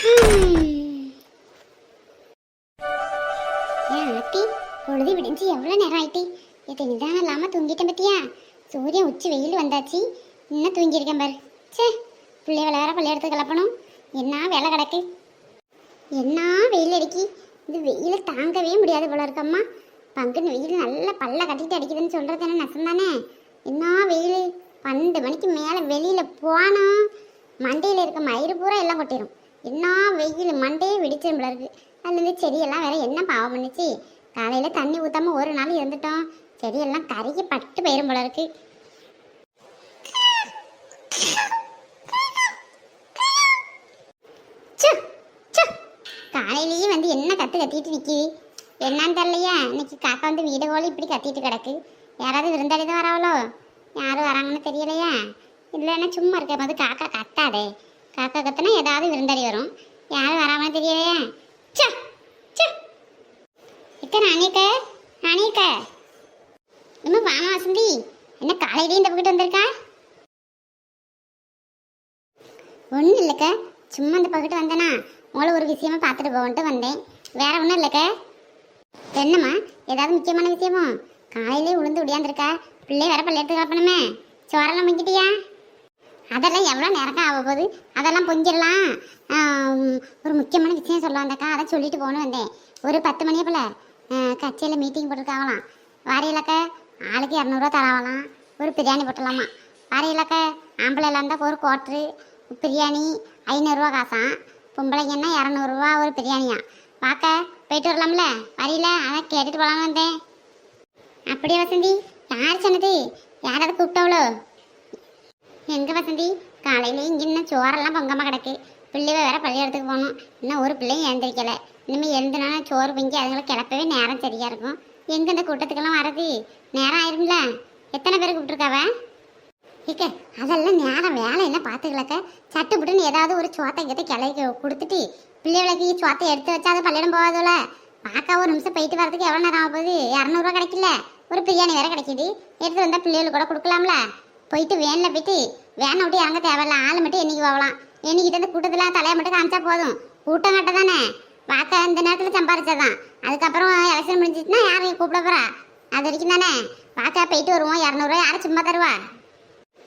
ஏன் ஆட்டி பொழுது விடிஞ்சு எவ்வளோ நேரம் ஆயிட்டு? இது நிதானம் இல்லாமல் தூங்கிட்டேன் பத்தியா? சூரியன் உச்சி வெயில் வந்தாச்சு, இன்னும் தூங்கியிருக்கேன் பாரு. சே, பிள்ளை வேற பள்ளியிடத்துக்கு கிளப்பணும். என்ன வேலை கிடக்கு, என்ன வெயில் அடிக்கி. இது வெயில் தாங்கவே முடியாது போல இருக்கம்மா. பங்குன்னு வெயில் நல்லா பல்ல கட்டிட்டு அடிக்குதுன்னு சொல்கிறது என்ன நெசந்தானே? என்ன வெயில்! 12 மணிக்கு மேலே வெளியில் போனால் மண்டையில் இருக்க மயிறு பூரா எல்லாம் கொட்டிடும். என்ன வெயில், மண்டையே வெடிச்சிடும் போல இருக்கு. அதுலேருந்து செடியெல்லாம் வேற என்ன பாவம் பண்ணிச்சு. காலையில் தண்ணி ஊற்றாமல் ஒரு நாள் இருந்துட்டோம், செடியெல்லாம் கருகி பட்டு போயிடும் போல இருக்கு. காலையிலேயே வந்து என்ன கத்திட்டு நிற்கிது என்னன்னு தெரியலையா? இன்னைக்கு காக்கா வந்து வீடு கோலி இப்படி கத்திட்டு கிடக்கு. யாராவது விருந்தாடி தான் வராவளோ? யாரும் வராங்கன்னு தெரியலையா? இல்லைன்னா சும்மா இருக்க போது காக்கா கத்தாதே. காக்கா கத்துனா ஏதாவது விருந்தாடி வரும். யாரும் வராமன்னு தெரியலையா? நானேக்க இன்னும் வாமா வசந்தி, என்ன காலையிலேயே இந்த பக்கிட்டு வந்திருக்கா? ஒன்றும் இல்லைக்க, சும்மா இந்த பக்கிட்டு வந்தேனா உங்களை ஒரு விஷயமா பார்த்துட்டு போகன்ட்டு வந்தேன். வேற ஒன்றும் இல்லைக்க. என்னம்மா, ஏதாவது முக்கியமான விஷயமோ? காலையிலே உளுந்து உடையாந்துருக்கா, பிள்ளை வேற பள்ளியெடுத்து கிளப்பணுமே. சோரெல்லாம் பொங்கிட்டியா? அதெல்லாம் எவ்வளோ நேரம் ஆக போகுது, அதெல்லாம் பொங்கிடலாம். ஒரு முக்கியமான விஷயம் சொல்ல வந்தாக்கா, அதை சொல்லிட்டு போகணும் வந்தேன். ஒரு 10 மணியை போல் கட்சியில் மீட்டிங் போட்டுருக்காங்களாம். வாரியலக்க ஆளுக்கு 200 தராவலாம். ஒரு பிரியாணி போட்டுடலாமா? வாரியலக்க ஆம்பளை இருந்தால் ஒரு குவாட்ரு பிரியாணி 500 காசாம். பொம்பளைங்கன்னா 200 ஒரு பிரியாணியா. பார்க்க போயிட்டு வரலாம்ல, வரையில அதான் கேட்டுட்டு போகலான்னு வந்தேன். அப்படியே வசந்தி, யார் சொன்னது? யாராவது கூப்பிட்டவளோ? எங்கே வசந்தி, காலையிலே இங்கே இன்னும் சோறெல்லாம் பொங்காமல் கிடக்கு. பிள்ளைவ வேற பள்ளியிடத்துக்கு போகணும். இன்னும் ஒரு பிள்ளையும் எழுந்திரிக்கலை. இனிமேல் எழுந்துனா சோறு பொங்கி அதுங்களை கிளப்பவே நேரம் சரியாக இருக்கும். எங்கே இந்த கூட்டத்துக்கெல்லாம் வரது? நேரம் ஆயிரும்ல. எத்தனை பேர் கூப்பிட்டுருக்காவ? இக்க அதெல்லாம் நேரம் வேலை என்ன பார்த்துக்கலக்க. சட்டு புட்டுன்னு ஏதாவது ஒரு சோத்தை கிட்ட கிளைக்கு கொடுத்துட்டு பிள்ளைகளுக்கு சோத்தை எடுத்து வச்சா அது பள்ளியிடம் போகாதுல்ல. பார்க்க ஒரு நிமிஷம் போயிட்டு வரதுக்கு எவ்வளோ நேரம் ஆக போகுது? 200 கிடைக்கல, ஒரு பிரியாணி வேற கிடைக்கிது. எடுத்து வந்தால் பிள்ளைகளுக்கு கூட கொடுக்கலாம்ல. போயிட்டு வேனில் போயிட்டு வேனை விட்டு இறங்க தேவையில்ல, ஆள் மட்டும் என்னைக்கு போகலாம். என்னைக்கிட்ட இந்த கூட்டத்தில் தலையை மட்டும் காமிச்சா போதும். கூட்டம் கட்ட தானே பார்க்க இந்த நேரத்தில் சம்பாரிச்சாதான். அதுக்கப்புறம் எலெக்ஷன் முடிஞ்சிச்சுன்னா யாரையும் கூப்பிட போகிறா? அது வரைக்கும் தானே பார்க்க போயிட்டு வருவோம். 200 யாரும் சும்மா தருவா?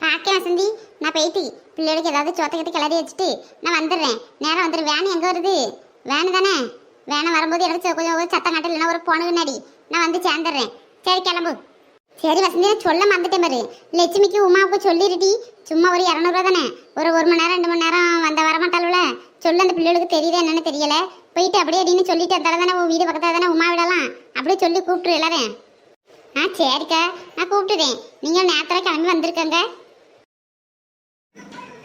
பார்க்க வசந்தி, நான் போயிட்டு பிள்ளைகளுக்கு ஏதாவது சோத்தை கிட்ட கிளறி வச்சுட்டு நான் வந்துடுறேன். நேரம் வந்துடும். வேன் எங்கே வருது? வேனு தானே. வேனை வரும்போது எனக்கு கொஞ்சம் சத்தம் காட்டு, இல்லைன்னா ஒரு போனது நடி. நான் வந்து சேர்ந்துடுறேன். சரி கிளம்பு. சரி வசந்தி, சொல்ல மறந்துட்டேன் பாரு. லட்சுமிக்கு உமாவுக்கு சொல்லிருட்டி. சும்மா ஒரு 200 தானே, ஒரு 1 மணி நேரம் 2 மணி நேரம் வந்த வரமாட்டாளுல. சொல்லு, அந்த பிள்ளைகளுக்கு தெரியுதா என்னன்னு தெரியல. போயிட்டு அப்படியே அப்படின்னு சொல்லிட்டு இருந்தாலும் தானே உன் வீடு பக்கத்தில் தானே உமா விடலாம். அப்படியே சொல்லி கூப்பிட்டுரு எல்லாரும். சரிக்கா, நான் கூப்பிட்டுறேன். நீங்கள் நேரத்தில் கிளம்பி வந்திருக்கங்க.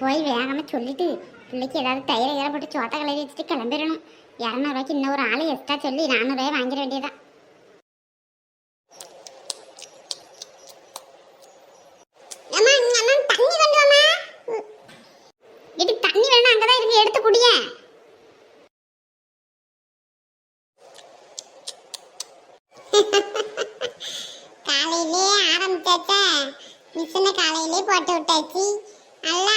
போய் வேகமாக சொல்லிட்டு பிள்ளைக்கு ஏதாவது தயிரை போட்டு சோத்தை கிளறி வச்சுட்டு கிளம்பிடணும். 200 இன்னும் ஒரு ஆள் எக்ஸ்ட்ரா சொல்லி 400 வாங்கிட வேண்டியதான். இது தண்ணி வேணும், அங்கதான் இருக்கு, எடுத்து குடிய. காலையிலே ஆரம்பிச்சாச்சா? மிஷினை காலையிலே போட்டு விட்டாச்சு. நல்லா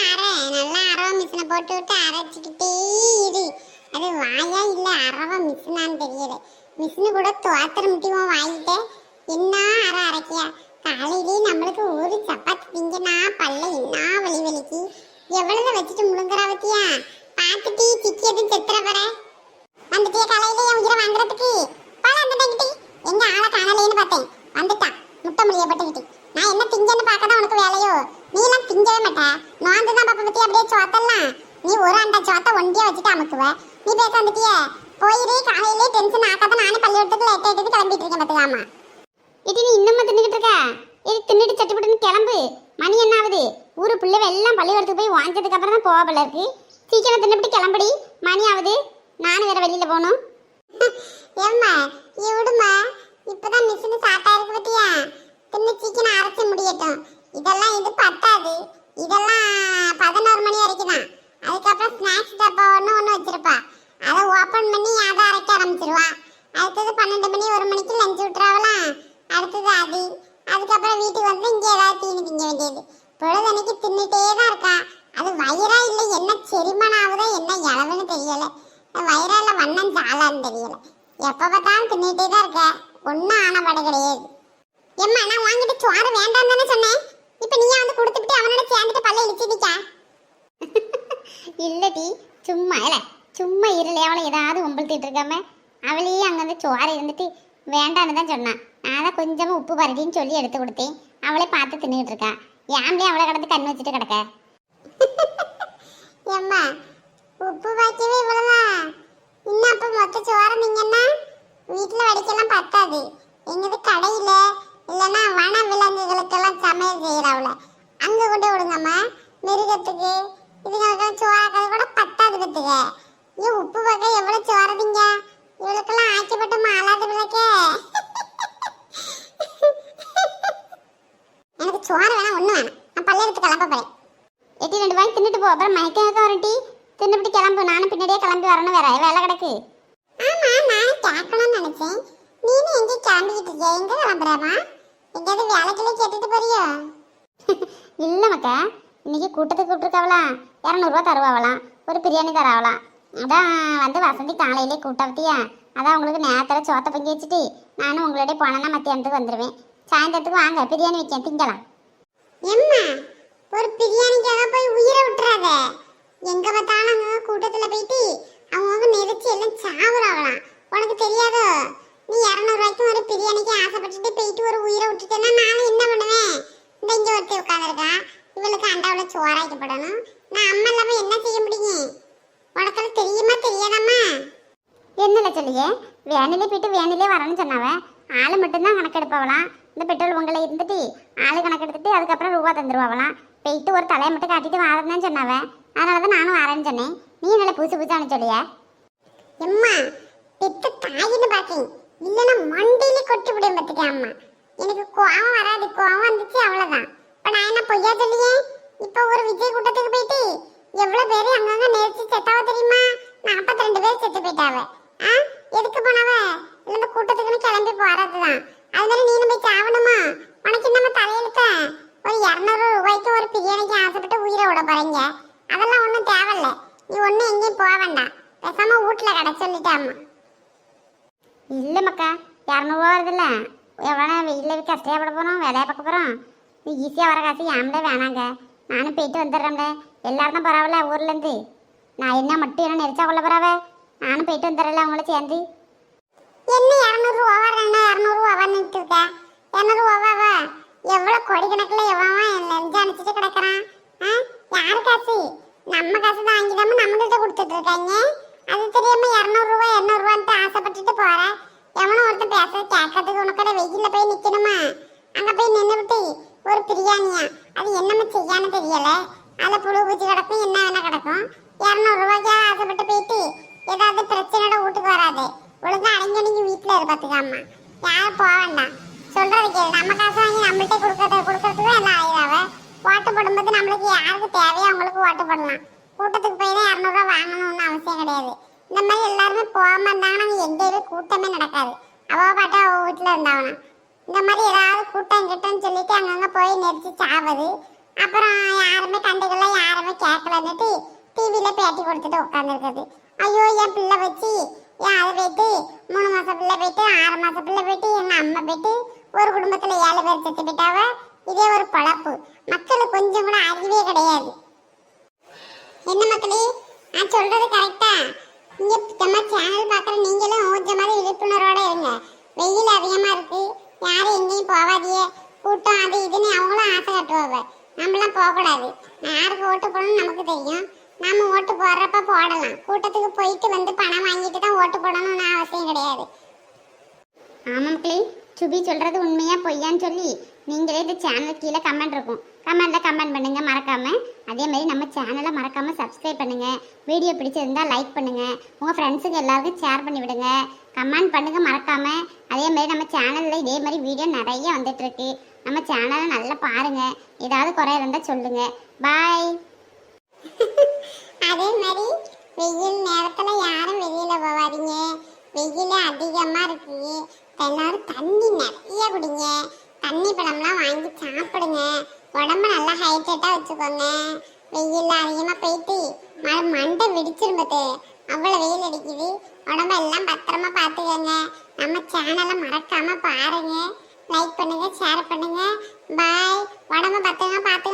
அரவ மிஷினை போட்டு விட்டு அரைச்சிக்கிட்டே இரு. அது வாயா இல்லை அரவ மிஷினான்னு தெரியல. மிஷினு கூட தோத்திர முட்டிவோம் வாங்கிட்ட. என்ன அரைக்கியா? காலையிலே நம்மளுக்கு ஒரு சப்பாத்தி திங்கன்னா பல்ல என்ன வலிக்கு. எவ்வளவு வச்சுட்டு முழுங்குறா பத்தியா? பார்த்துட்டு சிக்கியது செத்துற வர வந்துட்டிய. காலையில என் உயிரை வாங்குறதுக்கு பல வந்துட்டேங்கிட்டி. எங்க ஆளை காணலேன்னு பார்த்தேன், வந்துட்டா முட்டை முடியப்பட்டுக்கிட்டு. நான் என்ன திங்கன்னு பார்க்கதான் உனக்கு வேலையோ? நீ எல்லாம் திங்கவே மாட்டா, நோந்து தான் பாப்பா பத்தி. அப்படியே சோத்தெல்லாம் நீ ஒரு அண்டா சோத்தை ஒண்டியா வச்சுட்டு அமுக்குவ. நீ பேச வந்துட்டிய. போயிரு, காலையிலே டென்ஷன் ஆக்காத. நானே பள்ளியோடத்துக்கு லேட் ஆயிட்டு கிளம்பிட்டு இருக்கேன் பார்த்துக்காமா. இது நீ இன்னமும் தின்னுக்கிட்டு இருக்க? இது தின்னுட்டு சட்டுப்பட்டுன்னு கிளம்பு. மணி என்ன ஆகுது? ஊரு பிள்ளை எல்லாம் பள்ளிக்கூடத்துக்கு போய் வாங்கினதுக்கு அப்புறம் தான் போகல இருக்கு. சீக்கிரம் தின்னுபிட்டு கிளம்படி, மணி ஆகுது. நானும் வேற வெளியில போகணும். ஏம்மா விடுமா, இப்பதான் மிஷின் சாட்டா இருக்கு பத்தியா? தின்னு சீக்கிரம் அரைச்சி முடியட்டும். இதெல்லாம் இது பத்தாது. இதெல்லாம் 11 மணி வரைக்கும் தான். அதுக்கப்புறம் ஸ்நாக்ஸ் டப்பா ஒன்று வச்சிருப்பா. அதை ஓப்பன் பண்ணி அதை அரைக்க ஆரம்பிச்சிருவா. அடுத்தது 12 மணி 1 மணிக்கு லஞ்சு விட்டுறாவலாம். அடுத்தது அது. அதுக்கப்புறம் வீட்டுக்கு வந்து இங்கே ஏதாவது தீனி திங்க வேண்டியது. பொழுதன்னைக்கு தின்னுட்டே தான் இருக்கா. அது வயிறா இல்ல என்ன செரிமானம் ஆகுதா என்ன இளவுன்னு தெரியல. வயிறால வண்ணம் சாலான்னு தெரியல. எப்ப பார்த்தாலும் தின்னுட்டே தான் இருக்க. ஒன்னும் ஆனபாடு கிடையாது. எம்மா நான் வாங்கிட்டு சோறு வேண்டாம் தானே சொன்னேன். இப்ப நீயா வந்து கொடுத்துட்டு அவனோட சேர்ந்துட்டு பல்ல இழிச்சிருக்கா? இல்லடி சும்மா இல்ல சும்மா இருளே அவளை ஏதாவது உம்பளுத்திட்டு இருக்காம அவளையே அங்கே சோறு இருந்துட்டு வேண்டான்னு தான் சொன்னான். நான் தான் கொஞ்சமாக உப்பு பரட்டின்னு சொல்லி எடுத்து கொடுத்தேன். அவளே பார்த்து தின்னுட்டு இருக்கா. ஏன்டே அவளை கடந்து கண் வச்சுட்டு கிடக்க? எம்மா உப்பு பாக்கவே இவ்வளவுதான். இன்னும் அப்ப மொத்த சோறு நீங்கன்னா வீட்டுல வடிக்கலாம் பத்தாது. எங்கது கடையில இல்லைன்னா வன விலங்குகளுக்கெல்லாம் சமையல் செய்யறாவுல அங்க கொண்டு விடுங்கம்மா. மிருகத்துக்கு இதுங்களுக்கெல்லாம் சோறாக்கிறது கூட பத்தாது பத்துக்க. ஏன் உப்பு பார்க்க எவ்வளவு சோறதீங்க? இவளுக்கெல்லாம் ஆக்கப்பட்ட மாலாது விளக்க. எனக்கு சோறு வேணாம் ஒண்ணு வேணாம். நான் பல்ல எடுத்து கிளம்ப போறேன். எட்டி 2 வாங்கி தின்னுட்டு போ. அப்புறம் மயக்கம் வரட்டி தின்னுபிட்டு கிளம்பு. நானும் பின்னாடியே கிளம்பி வரணும். வேற வேலை கிடக்கு. ஆமா நானும் கேட்கணும்னு நினைச்சேன். நீனும் எங்க கிளம்பிக்கிட்டு இருக்கிய? எங்க கிளம்புறமா? எங்கேயாவது வேலைக்குள்ளே கேட்டுட்டு போறியோ? இல்ல மக்கா, இன்னைக்கு கூட்டத்துக்கு கூப்பிட்டுருக்காவலாம். 200 ரூபா தருவாங்களாம். ஒரு பிரியாணி தராவலாம். அதான் வந்து வசந்தி காலையிலே கூட்டவத்தியா. அதான் உங்களுக்கு நேரத்தில் சோத்தை பங்கி வச்சுட்டு நானும் உங்களோட போனேன்னா மத்தியானத்துக்கு வந்துடுவேன். சாயந்தரத்துக்கு வாங்க பிரியாணி வைக்க திங்கலாம். எம்மா ஒரு பிரியாணிக்காக போய் உயிரை விட்டுறாத. எங்க பார்த்தாலும் அங்க கூட்டத்துல போயிட்டு அவங்க நெரிச்சு எல்லாம் சாவுறாங்களாம். உனக்கு தெரியாதோ? நீ 200 ரூபாய்க்கு ஒரு பிரியாணிக்கு ஆசைப்பட்டுட்டு போயிட்டு ஒரு உயிரை விட்டுட்டேன்னா நானும் என்ன பண்ணுவேன்? இந்த இங்க ஒருத்தி உட்காந்துருக்கா. இவளுக்கு அண்டாவில் சோறாக்கப்படணும். நான் அம்மா இல்லாம என்ன செய்ய முடியும்? உனக்கு தெரியுமா தெரியாதாம்மா? என்னல சொல்லியே? வேனிலே போயிட்டு வேனிலே வரணும்னு சொன்னாவ. ஆள் மட்டும்தான் கணக்கெடுப்பாவலாம். இந்த பெட்ரோல் உங்களை இருந்துட்டு ஆளு கணக்கெடுத்துட்டு அதுக்கப்புறம் ரூபா தந்துருவாங்களாம். போயிட்டு ஒரு தலையை மட்டும் காட்டிட்டு வரதுன்னு சொன்னாவ. அதனால தான் நானும் வரேன்னு சொன்னேன். நீ நல்ல புதுசு புதுசானு சொல்லியா? எம்மா பெத்த தாயின்னு பாக்கேன். இல்லைன்னா மண்டையிலே கொட்டி விடும் பத்துக்க. அம்மா எனக்கு கோவம் வராது. கோவம் வந்துச்சு அவ்வளவுதான். இப்ப நான் என்ன பொய்யா சொல்லியே? இப்ப ஒரு விஜய் கூட்டத்துக்கு போயிட்டு எவ்வளவு பேரு அங்கங்க நேர்ச்சி செத்தாவ தெரியுமா? 42 பேர் செத்து போயிட்டாவ. எதுக்கு போனவ? இந்த கூட்டத்துக்குன்னு கிளம்பி போறதுதான். அதனால நீனு போய் சாவணுமா? உனக்கு நம்ம தலையெழுத்த ஒரு 200 ரூபாய்க்கு ஒரு பிரியாணிக்கு ஆசைப்பட்டு உயிரை விட போறீங்க. அதெல்லாம் ஒன்றும் தேவையில்ல. நீ ஒன்றும் எங்கேயும் போக வேண்டாம். பேசாம வீட்டுல கடை சொல்லிட்டாமா. இல்லை மக்கா, 200 ரூபா வருதுல்ல. எவ்வளோ வெயிலில் கஷ்டப்பட போகிறோம், வேலையை பார்க்க போகிறோம். நீ ஈஸியாக வர காசு ஏன்டே வேணாங்க. நானும் போயிட்டு வந்துடுறேன்டே. எல்லாரும் தான் பரவாயில்ல ஊர்லேருந்து. நான் என்ன மட்டும் என்ன நெரிச்சா கொள்ள பரவாவே. நானும் போயிட்டு வந்துடுறேன்ல அவங்கள சேர்ந்து. என்ன 200 ரூபாவா 200 ரூபாவான்னு இருக்க? 200 ரூபாவா? எவ்வளோ கோடிக்கணக்கில் எவ்வளோ நெஞ்சு அனுப்பிச்சிட்டு கிடக்குறான். யாரு காசு? நம்ம காசு தான் வாங்கிடாம நம்மகிட்ட கொடுத்துட்டு இருக்காங்க. அது தெரியாம 200 ரூபாய் 200 ரூபான்ட்டு ஆசைப்பட்டுட்டு போற. எவனோ ஒருத்தர் பேச கேட்கறதுக்கு உனக்கட வெயில போய் நிக்கணுமா? அங்க போய் நின்றுவிட்டு ஒரு பிரியாணியா? அது என்னமா செய்யான்னு தெரியல. அதில் புழு பூச்சி கிடக்கும், என்ன வேணா கிடக்கும். 200 ரூபாய்க்கு ஆசைப்பட்டு போயிட்டு ஏதாவது பிரச்சனையோட வீட்டுக்கு வராது. ஒழுங்கா அடங்கி வீட்டுல இருப்பாத்துக்காமா. யாரும் போக வேண்டாம். சொல்றது கேளு. நம்ம காசு வாங்கி நம்மள்கிட்ட கொடுக்கறதுக்கு எல்லாம் ஆயிடாவ. ஓட்டு போடும்போது நம்மளுக்கு யாருக்கு தேவையோ அவங்களுக்கு ஓட்டு போடலாம். கூட்டத்துக்கு போய் தான் 200 ரூபா வாங்கணும்னு அவசியம் கிடையாது. இந்த மாதிரி எல்லாருமே போகாம இருந்தாங்கன்னா எங்கேயுமே கூட்டமே நடக்காது. அவ பாட்டா அவ வீட்டுல இருந்தாவனா. இந்த மாதிரி ஏதாவது கூட்டம் கிட்டன்னு சொல்லிட்டு அங்கங்க போய் நெரிச்சு சாவது. அப்புறம் யாருமே கண்டுக்கல, யாருமே கேட்கலன்னுட்டு டிவியில பேட்டி கொடுத்துட்டு உட்காந்துருக்குது. ஐயோ என் பிள்ளை வச்சு ஏன் அதை போயிட்டு 3 மாசம் பிள்ளை போயிட்டு 6 மாசம் பிள்ளை போயிட்டு எங்க அம்மா போயிட்டு ஒரு குடும்பத்துல 7 பேர் செத்து போயிட்டாவ. இதே ஒரு பழப்பு. மக்களுக்கு கொஞ்சம் கூட அறிவே கிடையாது. என்ன மக்களே, நான் சொல்றது கரெக்டா? இங்க நம்ம சேனல் பாக்குற நீங்களும் கொஞ்சம் மாதிரி விழிப்புணர்வோட இருங்க. வெயில் அதிகமா இருக்கு. யாரும் எங்கேயும் போவாதியே. கூட்டம் அது இதுன்னு அவங்களும் ஆசை கட்டுவாங்க. நம்மளாம் போகக்கூடாது. யாருக்கு ஓட்டு போடணும்னு நமக்கு தெரியும். நாம ஓட்டு போடுறப்ப போடலாம். கூட்டத்துக்கு போயிட்டு வந்து பணம் வாங்கிட்டு தான் ஓட்டு போடணும்னு அவசியம் கிடையாது. ஆமாம் மக்களே, சுபி சொல்கிறது உண்மையாக பொய்யான்னு சொல்லி நீங்களே இந்த சேனல் கீழே கமெண்ட் இருக்கும். கமெண்ட்டில் கமெண்ட் பண்ணுங்கள் மறக்காமல். அதேமாதிரி நம்ம சேனலை மறக்காமல் சப்ஸ்கிரைப் பண்ணுங்கள். வீடியோ பிடிச்சிருந்தால் லைக் பண்ணுங்கள். உங்கள் ஃப்ரெண்ட்ஸுக்கு எல்லாருக்கும் ஷேர் பண்ணி விடுங்க. கமெண்ட் பண்ணுங்கள் மறக்காமல். அதேமாதிரி நம்ம சேனலில் இதே மாதிரி வீடியோ நிறைய வந்துட்டுருக்கு. நம்ம சேனலை நல்லா பாருங்கள். ஏதாவது குறை இருந்தால் சொல்லுங்கள். பாய். அதே மாதிரி வெயில் நேரத்துல யாரும் வெளியில போவாதீங்க. வெயில் அதிகமா இருக்கு. எல்லாரும் தண்ணி நிறைய குடிங்க. தண்ணி பழம்லாம் வாங்கி சாப்பிடுங்க. உடம்ப நல்லா ஹைட்ரேட்டா வச்சுக்கோங்க. வெயில் அதிகமா போயிட்டு மண்டை வெடிச்சிரும்பது. அவ்வளவு வெயில் அடிக்குது. உடம்பெல்லாம் பத்திரமா பார்த்துக்கங்க. நம்ம சேனலை மறக்காம பாருங்க. லைக் பண்ணுங்க, ஷேர் பண்ணுங்க. பாய். உடம்ப பத்திரமா பார்த்து